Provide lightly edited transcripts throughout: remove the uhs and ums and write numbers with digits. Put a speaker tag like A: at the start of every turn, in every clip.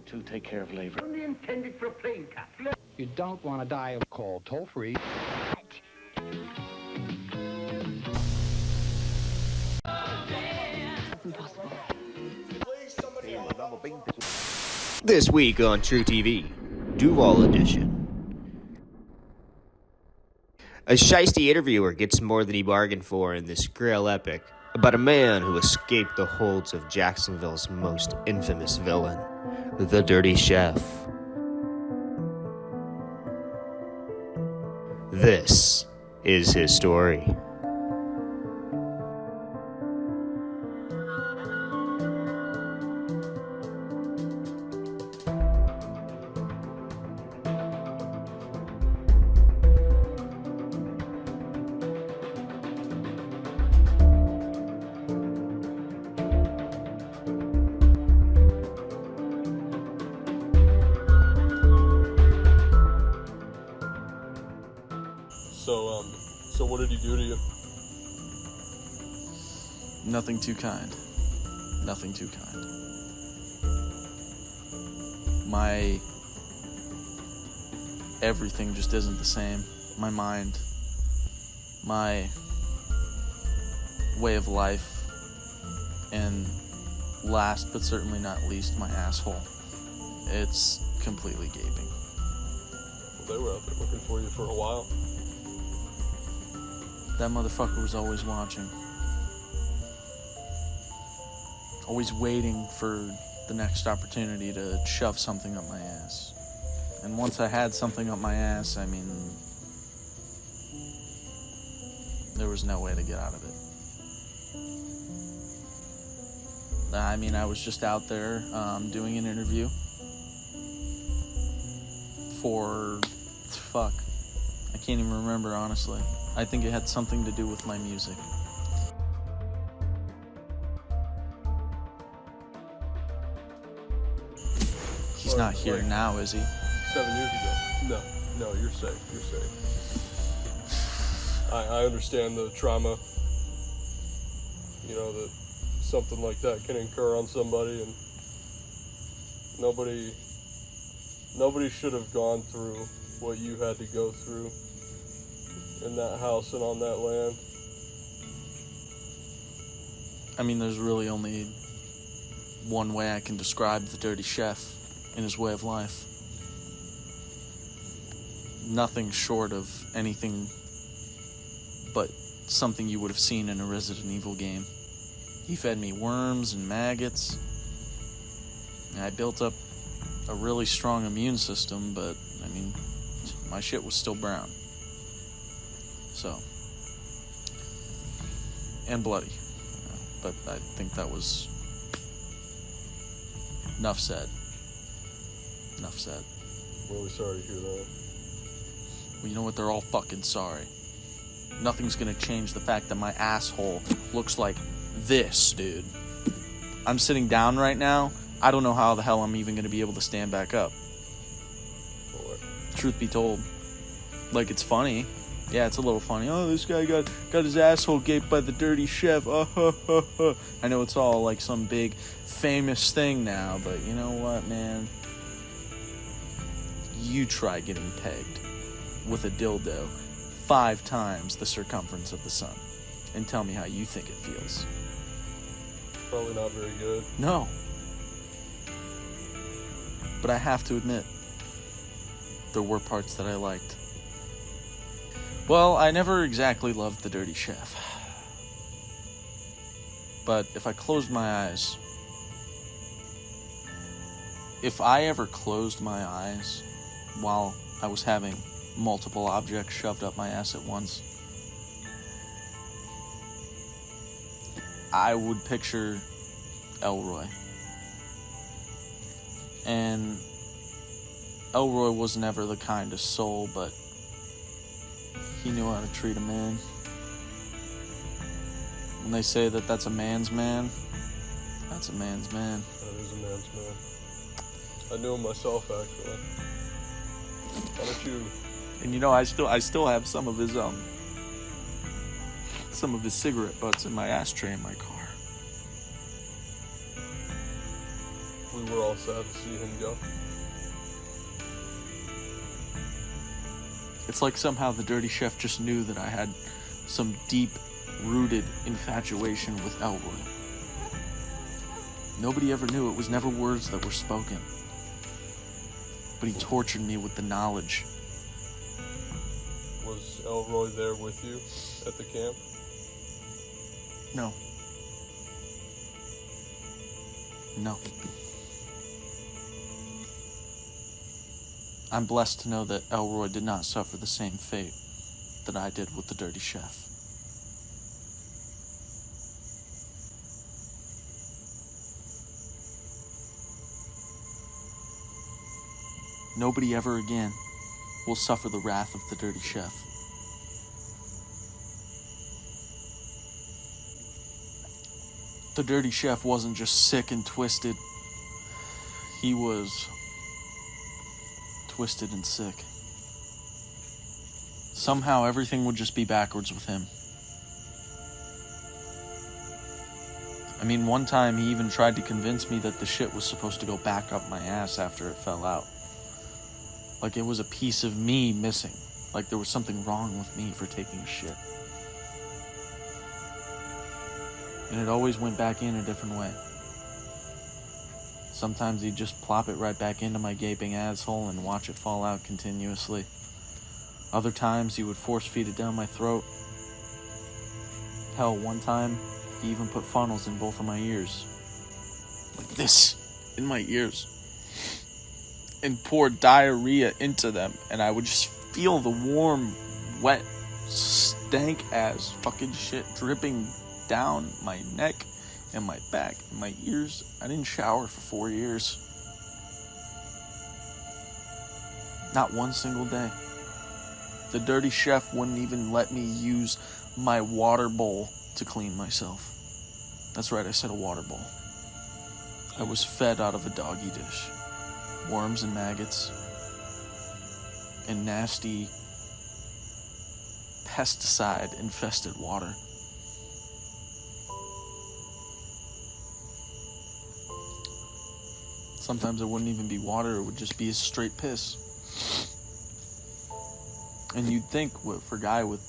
A: You two take care of labor.
B: Only intended for a plane capsule.
C: You don't want to die of call toll-free.
D: Impossible.
E: This week on True TV, Duval edition. A shiesty interviewer gets more than he bargained for in this grail epic about a man who escaped the holds of Jacksonville's most infamous villain, the Dirty Chef. This is his story.
F: So what did he do to you?
G: Nothing too kind. Nothing too kind. My everything just isn't the same. My mind, my way of life, and last but certainly not least, my asshole. It's completely gaping.
F: Well, they were out there looking for you for a while.
G: That motherfucker was always watching. Always waiting for the next opportunity to shove something up my ass. And once I had something up my ass, I mean, there was no way to get out of it. I mean, I was just out there doing an interview for, fuck, I can't even remember, honestly. I think it had something to do with my music. He's not here now, is he?
F: 7 years ago. No, you're safe. You're safe. I understand the trauma, you know, that something like that can incur on somebody, and nobody should have gone through what you had to go through in that house and on that land.
G: I mean, there's really only one way I can describe the Dirty Chef in his way of life. Nothing short of anything but something you would have seen in a Resident Evil game. He fed me worms and maggots. And I built up a really strong immune system, but, I mean, my shit was still brown. So, and bloody. But I think that was enough said. Enough said.
F: Really sorry to hear that.
G: Well, you know what? They're all fucking sorry. Nothing's gonna change the fact that my asshole looks like this, dude. I'm sitting down right now. I don't know how the hell I'm even gonna be able to stand back up.
F: Boy.
G: Truth be told. Like, it's funny. Yeah, it's a little funny. Oh, this guy got his asshole gaped by the Dirty Chef. I know it's all like some big famous thing now, but you know what, man? You try getting pegged with a dildo 5 times the circumference of the sun and tell me how you think it feels.
F: Probably not very good.
G: No. But I have to admit, there were parts that I liked. Well, I never exactly loved the Dirty Chef. But if I closed my eyes... If I ever closed my eyes while I was having multiple objects shoved up my ass at once, I would picture Elroy. And Elroy was never the kindest soul, but he knew how to treat a man. When they say that that's a man's man, that's a man's man.
F: That is a man's man. I knew him myself, actually. Why don't you...
G: And you know, I still have some of his cigarette butts in my ashtray in my car.
F: Was we were all sad to see him go.
G: It's like somehow the Dirty Chef just knew that I had some deep-rooted infatuation with Elroy. Nobody ever knew. It was never words that were spoken. But he tortured me with the knowledge.
F: Was Elroy there with you at the camp?
G: No. No. I'm blessed to know that Elroy did not suffer the same fate that I did with the Dirty Chef. Nobody ever again will suffer the wrath of the Dirty Chef. The Dirty Chef wasn't just sick and twisted. He was twisted and sick. Somehow everything would just be backwards with him. I mean, one time he even tried to convince me that the shit was supposed to go back up my ass after it fell out. Like it was a piece of me missing. Like there was something wrong with me for taking a shit. And it always went back in a different way. Sometimes he'd just plop it right back into my gaping asshole and watch it fall out continuously. Other times he would force feed it down my throat. Hell, one time he even put funnels in both of my ears. Like this, in my ears. And poured diarrhea into them, and I would just feel the warm, wet, stank-ass fucking shit dripping down my neck and my back and my ears. I didn't shower for 4 years. Not one single day. The Dirty Chef wouldn't even let me use my water bowl to clean myself. That's right, I said a water bowl. I was fed out of a doggy dish. Worms and maggots. And nasty, pesticide-infested water. Sometimes it wouldn't even be water, it would just be a straight piss. And you'd think, for a guy with,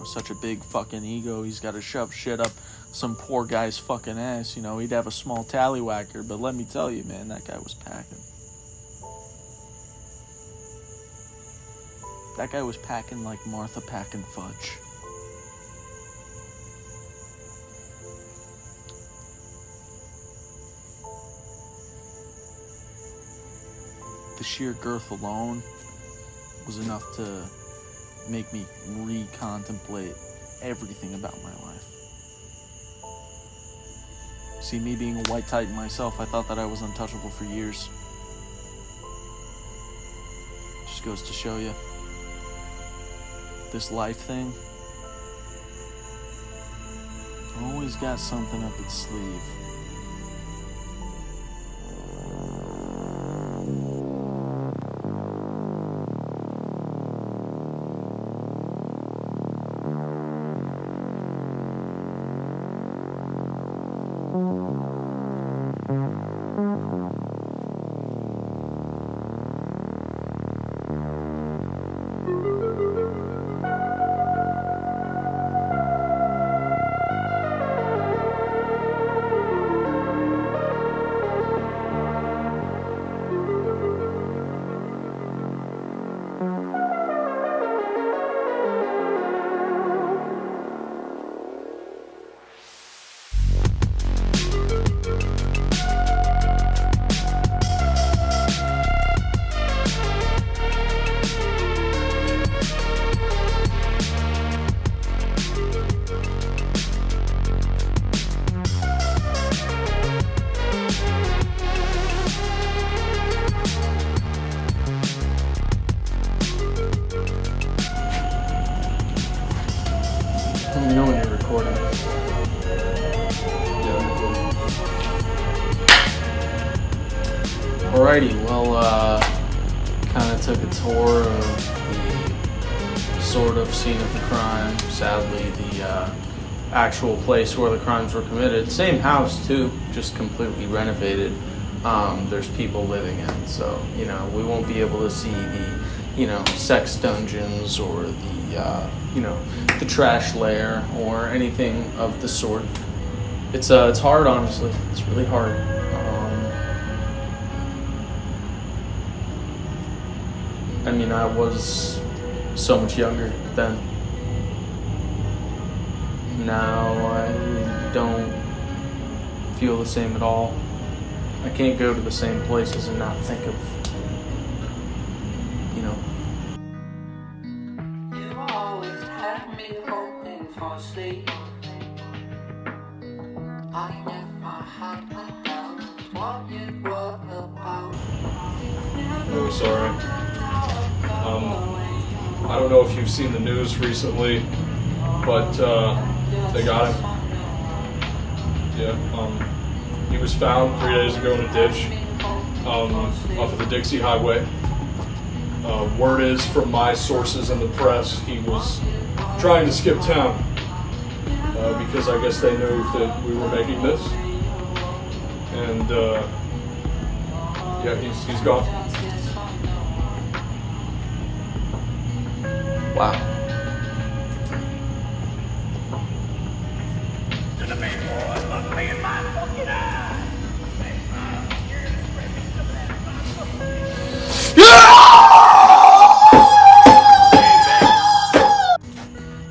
G: such a big fucking ego, he's got to shove shit up some poor guy's fucking ass, he'd have a small tallywhacker, but let me tell you, man, that guy was packing. That guy was packing like Martha packing fudge. The sheer girth alone was enough to make me re-contemplate everything about my life. See, me being a white titan myself, I thought that I was untouchable for years. Just goes to show you. This life thing always got something up its sleeve. Let me know when you're recording. Yeah, I'm recording. Alrighty, well, kind of took a tour of the sort of scene of the crime. Sadly, the actual place where the crimes were committed. Same house, too, just completely renovated. there's people living in. So, you know, we won't be able to see the, you know, sex dungeons or the, you know, the trash lair or anything of the sort. It's hard, honestly. It's really hard. I mean, I was so much younger then. Now I don't feel the same at all. I can't go to the same places and not think of, you know.
A: You always had me hoping for sleep. I never had a doubt what you were about.
F: Really sorry. I don't know if you've seen the news recently, but they got him. Yeah. He was found 3 days ago in a ditch off of the Dixie Highway. Word is from my sources in the press, he was trying to skip town because I guess they knew that we were making this. And yeah, he's gone.
G: Wow.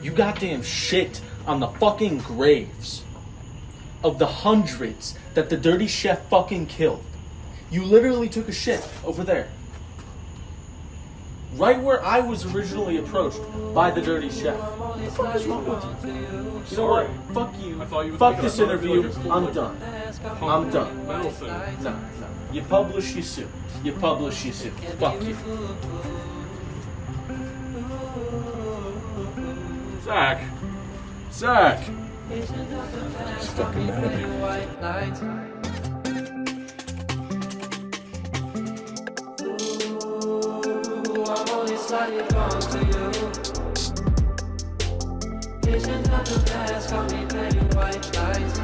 G: You goddamn shit on the fucking graves of the hundreds that the dirty chef fucking killed. You literally took a shit over there. Right where I was originally approached by the dirty chef. What the fuck is wrong with you? You know what? Fuck you. Fuck this interview. I'm done. I'm done. No. You publish, you sue. You publish, you sue. Fuck you.
F: Zach. He's fucking mad at me.
A: I'm only slightly drawn to you. Visions of the past got me playing white lights.